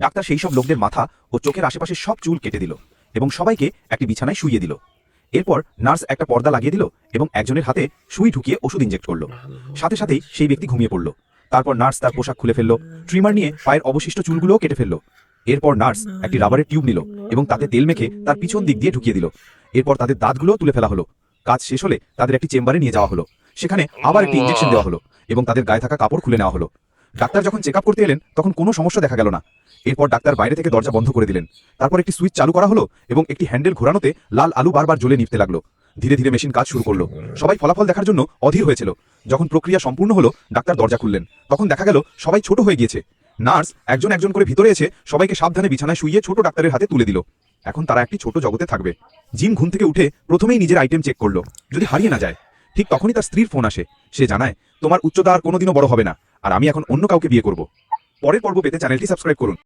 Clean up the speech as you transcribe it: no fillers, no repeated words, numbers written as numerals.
Doctor সেই সব লোকদের মাথা ও চোখের আশেপাশে সব চুল কেটে দিল এবং সবাইকে একটি বিছানায় শুইয়ে দিল। এরপর নার্স একটা পর্দা লাগিয়ে দিল এবং একজনের হাতে সুই ঢুকিয়ে ওষুধ ইনজেক্ট করলো। সাথে সাথেই সেই ব্যক্তি ঘুমিয়ে পড়ল। তারপর নার্স তার পোশাক খুলে ফেলল, ট্রিমার নিয়ে পায়ের অবশিষ্ট চুলগুলোও কেটে ফেলল। এরপর নার্স একটি রাবারের টিউব নিল এবং তাতে তেল মেখে তার পিছন দিক দিয়ে ঢুকিয়ে দিল। এরপর তাদের দাঁতগুলোও তুলে ফেলা হলো। কাজ শেষ হলে তাদের একটি চেম্বারে নিয়ে যাওয়া হলো। সেখানে আবার একটি ইনজেকশন দেওয়া হলো এবং তাদের গায়ে থাকা কাপড় খুলে নেওয়া হলো। ডাক্তার যখন চেক আপ করতে এলেন তখন কোনো সমস্যা দেখা গেল না। এরপর ডাক্তার বাইরে থেকে দরজা বন্ধ করে দিলেন। তারপর একটি সুইচ চালু করা হলো এবং একটি হ্যান্ডেল ঘোরানোতে লাল আলু বারবার জ্বলে নিভতে লাগলো। ধীরে ধীরে মেশিন কাজ শুরু করলো। সবাই ফলাফল দেখার জন্য অধীর হয়েছিল। যখন প্রক্রিয়া সম্পূর্ণ হলো, ডাক্তার দরজা খুললেন। তখন দেখা গেল সবাই ছোট হয়ে গিয়েছে। নার্স একজন একজন করে ভিতরে এসে সবাইকে সাবধানে বিছানায় শুইয়ে ছোট ডাক্তারের হাতে তুলে দিল। এখন তারা একটি ছোট জগতে থাকবে। জিম ঘুম থেকে উঠে প্রথমেই নিজের আইটেম চেক করলো, যদি হারিয়ে না যায়। ঠিক তখনই তার স্ত্রীর ফোন আসে। সে জানায়, তোমার উচ্চতা আর কোনোদিনও বড় হবে না, আর আমি এখন অন্য কাউকে বিয়ে করব। পরের পর্ব পেতে চ্যানেলটি সাবস্ক্রাইব করুন।